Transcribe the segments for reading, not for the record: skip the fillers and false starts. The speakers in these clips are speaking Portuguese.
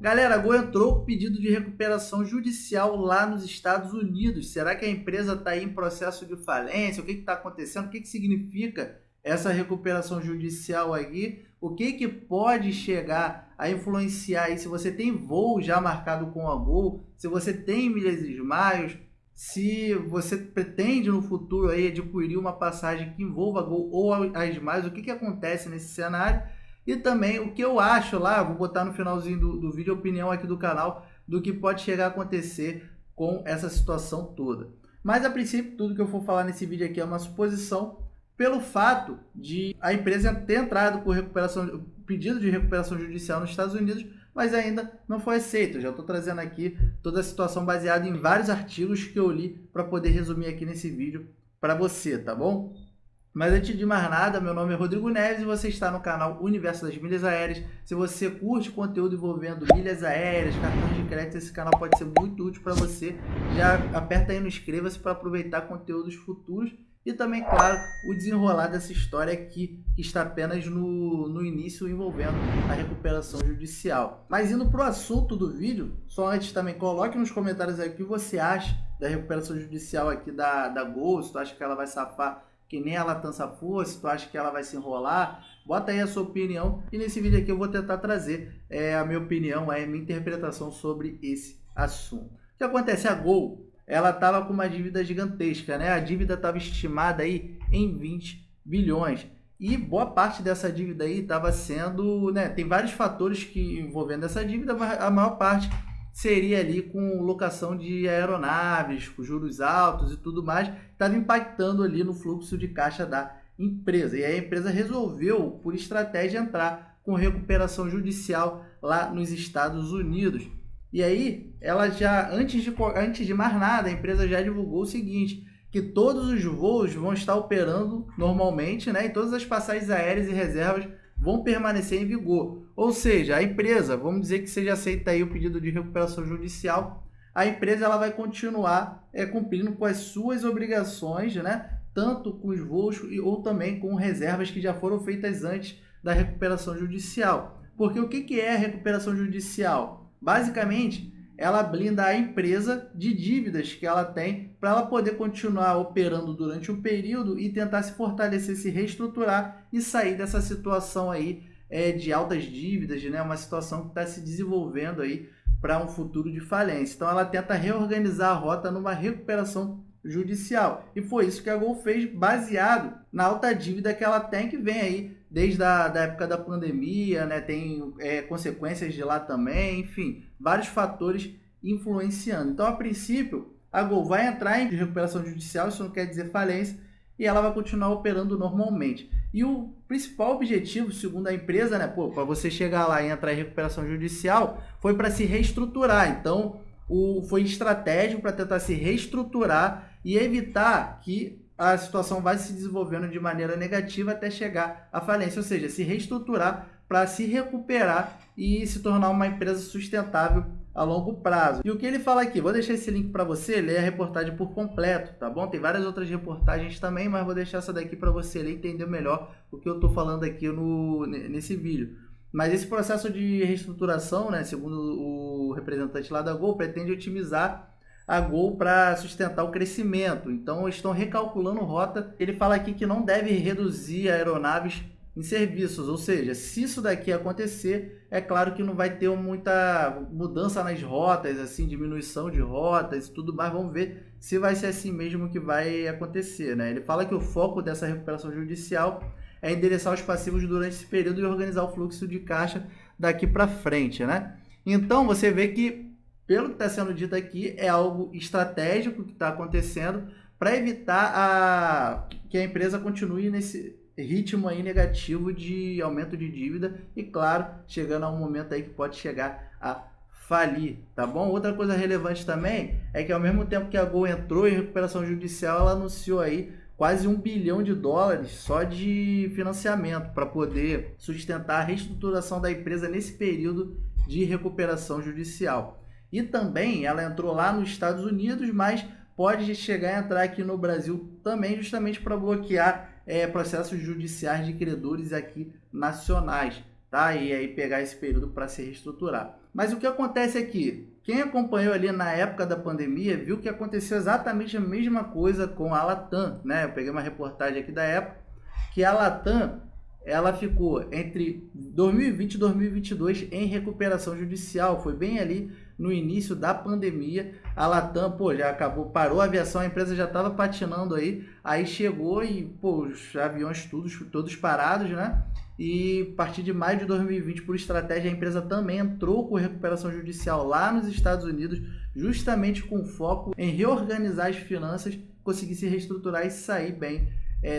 Galera, a Gol entrou com pedido de recuperação judicial lá nos Estados Unidos. Será que a empresa está em processo de falência? O que está acontecendo? O que significa essa recuperação judicial aqui? O que pode chegar a influenciar aí? Se você tem voo já marcado com a Gol, se você tem milhas e miles, se você pretende no futuro aí adquirir uma passagem que envolva a Gol ou as miles, o que acontece nesse cenário? E também o que eu acho lá, vou botar no finalzinho do vídeo a opinião aqui do canal do que pode chegar a acontecer com essa situação toda. Mas a princípio, tudo que eu for falar nesse vídeo aqui é uma suposição pelo fato de a empresa ter entrado por pedido de recuperação judicial nos Estados Unidos, mas ainda não foi aceito. Eu já estou trazendo aqui toda a situação baseada em vários artigos que eu li para poder resumir aqui nesse vídeo para você, tá bom? Mas antes de mais nada, meu nome é Rodrigo Neves e você está no canal Universo das Milhas Aéreas. Se você curte conteúdo envolvendo milhas aéreas, cartões de crédito, esse canal pode ser muito útil para você. Já aperta aí no inscreva-se para aproveitar conteúdos futuros e também, claro, o desenrolar dessa história aqui, que está apenas no início envolvendo a recuperação judicial. Mas indo para o assunto do vídeo, só antes também coloque nos comentários aí o que você acha da recuperação judicial aqui da Gol, se tu acha que ela vai safar que nem a Latança fosse, tu acha que ela vai se enrolar, bota aí a sua opinião e nesse vídeo aqui eu vou tentar trazer a minha opinião, a minha interpretação sobre esse assunto. O que acontece? A Gol, ela estava com uma dívida gigantesca, né? A dívida estava estimada aí em 20 bilhões e boa parte dessa dívida aí estava sendo, né? Tem vários fatores que envolvendo essa dívida, mas a maior parte seria ali com locação de aeronaves, com juros altos e tudo mais, estava impactando ali no fluxo de caixa da empresa. E aí a empresa resolveu, por estratégia, entrar com recuperação judicial lá nos Estados Unidos. E aí, ela já, antes de mais nada, a empresa já divulgou o seguinte, que todos os voos vão estar operando normalmente, né? E todas as passagens aéreas e reservas vão permanecer em vigor. Ou seja, a empresa, vamos dizer que seja aceita aí o pedido de recuperação judicial, a empresa ela vai continuar cumprindo com as suas obrigações, né? Tanto com os voos ou também com reservas que já foram feitas antes da recuperação judicial. Porque o que é a recuperação judicial? Basicamente, ela blinda a empresa de dívidas que ela tem para ela poder continuar operando durante um período e tentar se fortalecer, se reestruturar e sair dessa situação aí de altas dívidas, né? Uma situação que está se desenvolvendo aí para um futuro de falência. Então ela tenta reorganizar a rota numa recuperação judicial. E foi isso que a Gol fez, baseado na alta dívida que ela tem, que vem aí desde a época da pandemia, né? Tem consequências de lá também, enfim, vários fatores influenciando. Então, a princípio, a Gol vai entrar em recuperação judicial, isso não quer dizer falência, e ela vai continuar operando normalmente. E o principal objetivo, segundo a empresa, né, para você chegar lá e entrar em recuperação judicial, foi para se reestruturar. Então, foi estratégico para tentar se reestruturar e evitar que a situação vai se desenvolvendo de maneira negativa até chegar à falência, ou seja, se reestruturar para se recuperar e se tornar uma empresa sustentável a longo prazo. E o que ele fala aqui, vou deixar esse link para você ler a reportagem por completo, tá bom? Tem várias outras reportagens também, mas vou deixar essa daqui para você ler e entender melhor o que eu estou falando aqui nesse vídeo. Mas esse processo de reestruturação, né, segundo o representante lá da Gol, pretende otimizar a Gol para sustentar o crescimento. Então, estão recalculando rota. Ele fala aqui que não deve reduzir aeronaves em serviços, ou seja, se isso daqui acontecer, é claro que não vai ter muita mudança nas rotas, assim, diminuição de rotas e tudo mais. Vamos ver se vai ser assim mesmo que vai acontecer, né? Ele fala que o foco dessa recuperação judicial é endereçar os passivos durante esse período e organizar o fluxo de caixa daqui para frente, né? Então, você vê que pelo que está sendo dito aqui, é algo estratégico que está acontecendo para evitar que a empresa continue nesse ritmo aí negativo de aumento de dívida e, claro, chegando a um momento aí que pode chegar a falir, tá bom? Outra coisa relevante também é que ao mesmo tempo que a Gol entrou em recuperação judicial, ela anunciou aí quase $1 bilhão só de financiamento para poder sustentar a reestruturação da empresa nesse período de recuperação judicial. E também ela entrou lá nos Estados Unidos, mas pode chegar a entrar aqui no Brasil também, justamente para bloquear processos judiciais de credores aqui nacionais, tá? E aí pegar esse período para se reestruturar. Mas o que acontece aqui? Quem acompanhou ali na época da pandemia viu que aconteceu exatamente a mesma coisa com a Latam, né? Eu peguei uma reportagem aqui da época que a Latam ela ficou entre 2020 e 2022 em recuperação judicial. Foi bem ali no início da pandemia. A Latam, pô, já acabou, parou a aviação, a empresa já estava patinando aí chegou e, pô, os aviões todos parados, né? E a partir de maio de 2020, por estratégia, a empresa também entrou com recuperação judicial lá nos Estados Unidos, justamente com foco em reorganizar as finanças, conseguir se reestruturar e sair bem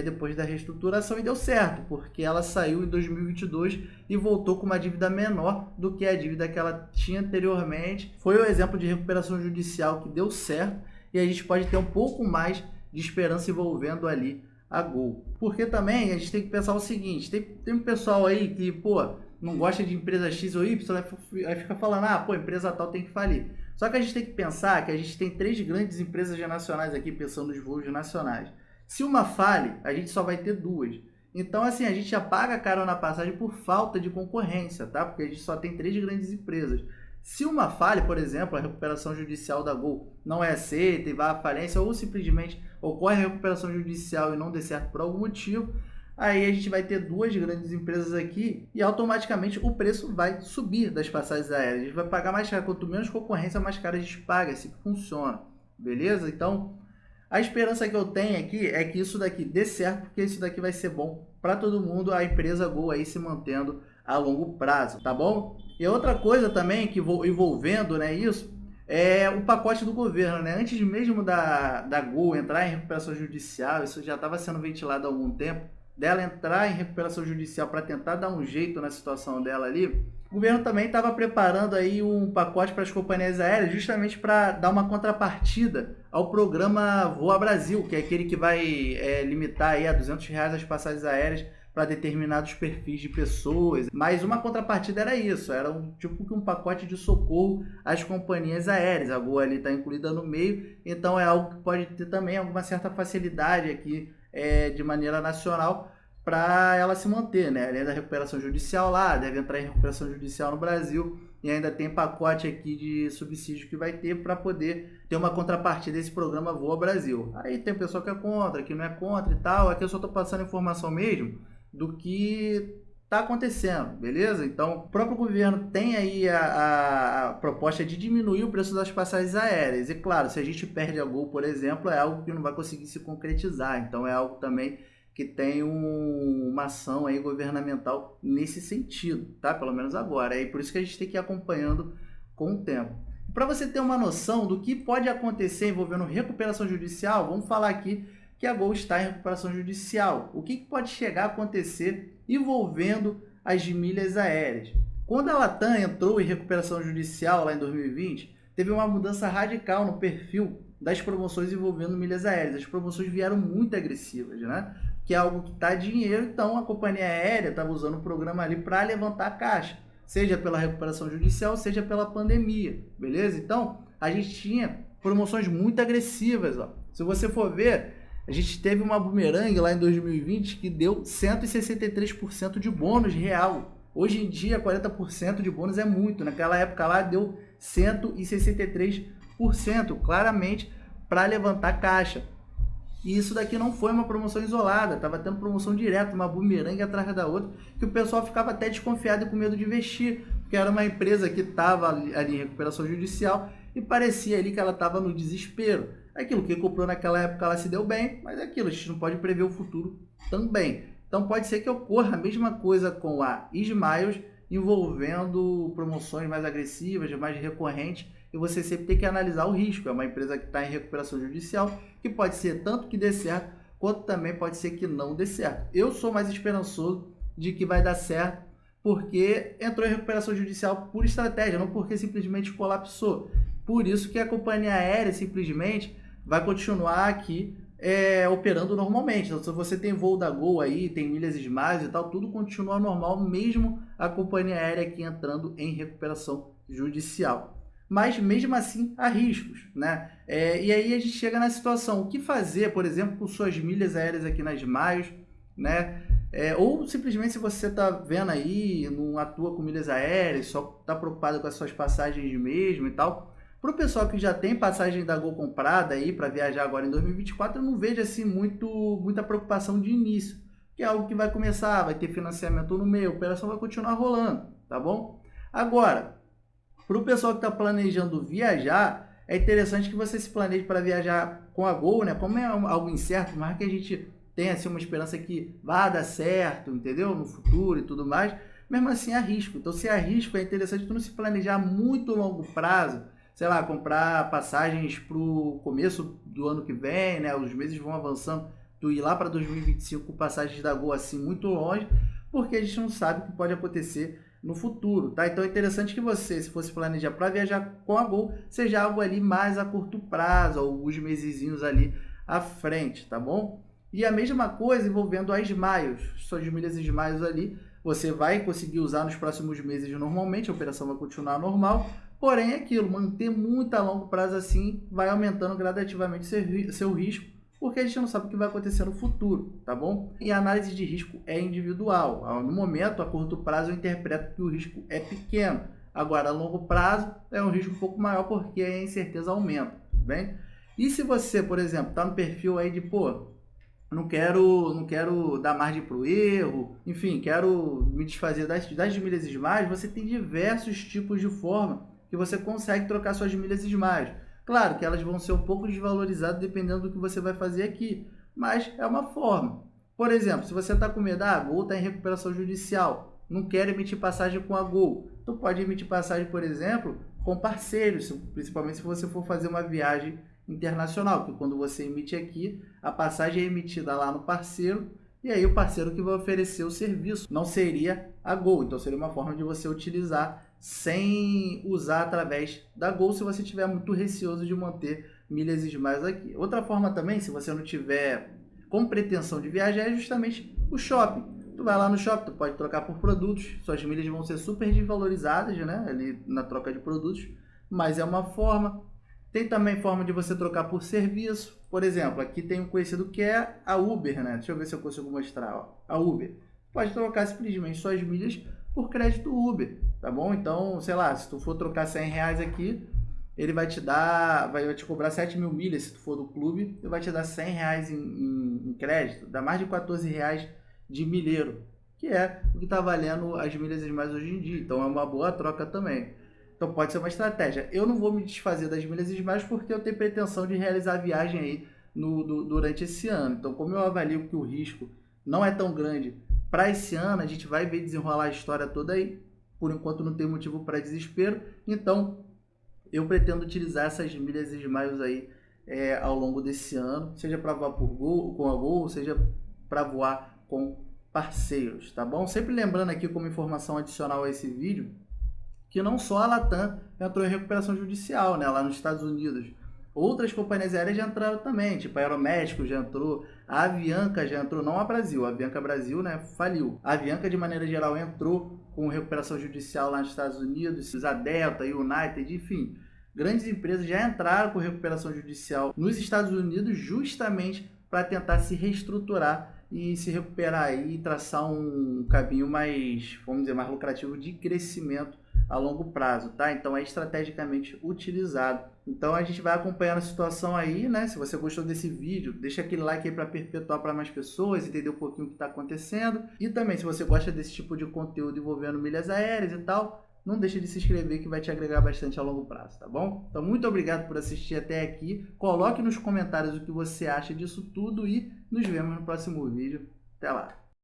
depois da reestruturação, e deu certo, porque ela saiu em 2022 e voltou com uma dívida menor do que a dívida que ela tinha anteriormente. Foi o exemplo de recuperação judicial que deu certo e a gente pode ter um pouco mais de esperança envolvendo ali a Gol. Porque também a gente tem que pensar o seguinte, tem um pessoal aí que, pô, não gosta de empresa X ou Y, aí fica falando, pô, empresa tal tem que falir. Só que a gente tem que pensar que a gente tem 3 grandes empresas nacionais aqui, pensando nos voos nacionais. Se uma fale, a gente só vai ter 2. Então, assim, a gente já paga caro na passagem por falta de concorrência, tá? Porque a gente só tem 3 grandes empresas. Se uma falha, por exemplo, a recuperação judicial da Gol não é aceita e vai à falência, ou simplesmente ocorre a recuperação judicial e não dê certo por algum motivo, aí a gente vai ter 2 grandes empresas aqui e automaticamente o preço vai subir das passagens aéreas. A gente vai pagar mais caro. Quanto menos concorrência, mais caro a gente paga. Assim que funciona. Beleza? Então, a esperança que eu tenho aqui é que isso daqui dê certo, porque isso daqui vai ser bom para todo mundo, a empresa Gol aí se mantendo a longo prazo, tá bom? E outra coisa também que envolvendo, né, isso, é o pacote do governo, né? Antes mesmo da Gol entrar em recuperação judicial, isso já estava sendo ventilado há algum tempo, dela entrar em recuperação judicial para tentar dar um jeito na situação dela ali, o governo também estava preparando aí um pacote para as companhias aéreas, justamente para dar uma contrapartida ao programa Voa Brasil, que é aquele que vai limitar aí a R$200 as passagens aéreas para determinados perfis de pessoas. Mas uma contrapartida era isso, era um pacote de socorro às companhias aéreas. A Gol ali está incluída no meio, então é algo que pode ter também alguma certa facilidade aqui de maneira nacional para ela se manter, né? Além da recuperação judicial lá, deve entrar em recuperação judicial no Brasil e ainda tem pacote aqui de subsídio que vai ter para poder ter uma contrapartida desse programa Voa Brasil. Aí tem pessoal que é contra, que não é contra e tal, aqui eu só estou passando informação mesmo do que está acontecendo, beleza? Então, o próprio governo tem aí a proposta de diminuir o preço das passagens aéreas. E claro, se a gente perde a Gol, por exemplo, é algo que não vai conseguir se concretizar. Então, é algo também que tem uma ação aí governamental nesse sentido, tá? Pelo menos agora. É por isso que a gente tem que ir acompanhando com o tempo. Para você ter uma noção do que pode acontecer envolvendo recuperação judicial, vamos falar aqui que a Gol está em recuperação judicial. O que pode chegar a acontecer envolvendo as milhas aéreas? Quando a Latam entrou em recuperação judicial lá em 2020, teve uma mudança radical no perfil das promoções envolvendo milhas aéreas. As promoções vieram muito agressivas, né? Que é algo que dá dinheiro, então a companhia aérea estava usando o programa ali para levantar a caixa, seja pela recuperação judicial, seja pela pandemia, beleza? Então, a gente tinha promoções muito agressivas, ó. Se você for ver, a gente teve uma bumerangue lá em 2020 que deu 163% de bônus real. Hoje em dia, 40% de bônus é muito. Naquela época lá, deu 163%, claramente, para levantar caixa. E isso daqui não foi uma promoção isolada, estava tendo promoção direta, uma bumerangue atrás da outra, que o pessoal ficava até desconfiado e com medo de investir, porque era uma empresa que estava ali em recuperação judicial e parecia ali que ela estava no desespero. Aquilo que comprou naquela época ela se deu bem, mas é aquilo, a gente não pode prever o futuro também. Então pode ser que ocorra a mesma coisa com a Smiles, envolvendo promoções mais agressivas, mais recorrentes, e você sempre tem que analisar o risco. É uma empresa que está em recuperação judicial, que pode ser tanto que dê certo, quanto também pode ser que não dê certo. Eu sou mais esperançoso de que vai dar certo, porque entrou em recuperação judicial por estratégia, não porque simplesmente colapsou. Por isso que a companhia aérea simplesmente vai continuar aqui operando normalmente. Então, se você tem voo da Gol aí, tem milhas Smiles e tal, tudo continua normal, mesmo a companhia aérea aqui entrando em recuperação judicial. Mas mesmo assim há riscos, né? E aí a gente chega na situação, o que fazer, por exemplo, com suas milhas aéreas aqui nas Smiles, né? Ou simplesmente se você está vendo aí, não atua com milhas aéreas, só está preocupado com as suas passagens mesmo e tal. Para o pessoal que já tem passagem da Gol comprada aí para viajar agora em 2024, eu não vejo assim muita preocupação de início, que é algo que vai começar, vai ter financiamento no meio, a operação vai continuar rolando, tá bom? Agora, para o pessoal que está planejando viajar, é interessante que você se planeje para viajar com a Gol, né? Como é algo incerto, mas que a gente tem assim uma esperança que vá dar certo, entendeu? No futuro e tudo mais, mesmo assim há risco. Então, se há risco, é interessante tu não se planejar muito longo prazo, sei lá, comprar passagens para o começo do ano que vem, né? Os meses vão avançando, tu ir lá para 2025 com passagens da Gol assim muito longe, porque a gente não sabe o que pode acontecer no futuro, tá? Então é interessante que você, se fosse planejar para viajar com a Gol, seja algo ali mais a curto prazo, alguns mesezinhos ali à frente, tá bom? E a mesma coisa envolvendo as Smiles, suas milhas Smiles ali, você vai conseguir usar nos próximos meses normalmente, a operação vai continuar normal, porém é aquilo, manter muito a longo prazo assim, vai aumentando gradativamente seu risco, porque a gente não sabe o que vai acontecer no futuro, tá bom? E a análise de risco é individual. No momento, a curto prazo, eu interpreto que o risco é pequeno. Agora, a longo prazo, é um risco um pouco maior porque a incerteza aumenta, tudo bem? E se você, por exemplo, está no perfil aí de, pô, não quero dar margem para o erro, enfim, quero me desfazer das milhas Smiles, você tem diversos tipos de forma que você consegue trocar suas milhas Smiles. Claro que elas vão ser um pouco desvalorizadas dependendo do que você vai fazer aqui, mas é uma forma. Por exemplo, se você está com medo, a Gol está em recuperação judicial, não quer emitir passagem com a Gol, tu pode emitir passagem, por exemplo, com parceiros, principalmente se você for fazer uma viagem internacional, que quando você emite aqui, a passagem é emitida lá no parceiro, e aí o parceiro que vai oferecer o serviço não seria a Gol, então seria uma forma de você utilizar sem usar através da Gol, se você estiver muito receoso de manter milhas Smiles aqui. Outra forma também, se você não tiver com pretensão de viajar, é justamente o shopping. Tu vai lá no shopping, tu pode trocar por produtos, suas milhas vão ser super desvalorizadas, né, ali na troca de produtos, mas é uma forma. Tem também forma de você trocar por serviço. Por exemplo, aqui tem um conhecido que é a Uber, né? Deixa eu ver se eu consigo mostrar. Ó. A Uber. Pode trocar simplesmente suas milhas por crédito Uber, tá bom? Então, sei lá, se tu for trocar R$100 aqui, ele vai te cobrar 7.000 milhas se tu for do clube, ele vai te dar R$100 em crédito, dá mais de R$14 de milheiro, que é o que está valendo as milhas mais hoje em dia. Então é uma boa troca também. Então pode ser uma estratégia. Eu não vou me desfazer das milhas Smiles porque eu tenho pretensão de realizar a viagem aí durante esse ano. Então, como eu avalio que o risco não é tão grande para esse ano, a gente vai ver desenrolar a história toda aí. Por enquanto não tem motivo para desespero. Então, eu pretendo utilizar essas milhas Smiles aí ao longo desse ano, seja para voar com a Gol, seja para voar com parceiros, tá bom? Sempre lembrando aqui como informação adicional a esse vídeo, que não só a Latam entrou em recuperação judicial, né, lá nos Estados Unidos. Outras companhias aéreas já entraram também, tipo a Aeroméxico já entrou, a Avianca já entrou, não a Brasil, a Avianca Brasil, né, faliu. A Avianca, de maneira geral, entrou com recuperação judicial lá nos Estados Unidos, a Delta, a United, enfim. Grandes empresas já entraram com recuperação judicial nos Estados Unidos justamente para tentar se reestruturar e se recuperar e traçar um caminho mais, vamos dizer, mais lucrativo de crescimento a longo prazo, tá? Então é estrategicamente utilizado. Então a gente vai acompanhando a situação aí, né? Se você gostou desse vídeo, deixa aquele like aí para perpetuar para mais pessoas, entender um pouquinho o que está acontecendo. E também, se você gosta desse tipo de conteúdo envolvendo milhas aéreas e tal, não deixe de se inscrever que vai te agregar bastante a longo prazo, tá bom? Então muito obrigado por assistir até aqui. Coloque nos comentários o que você acha disso tudo e nos vemos no próximo vídeo. Até lá!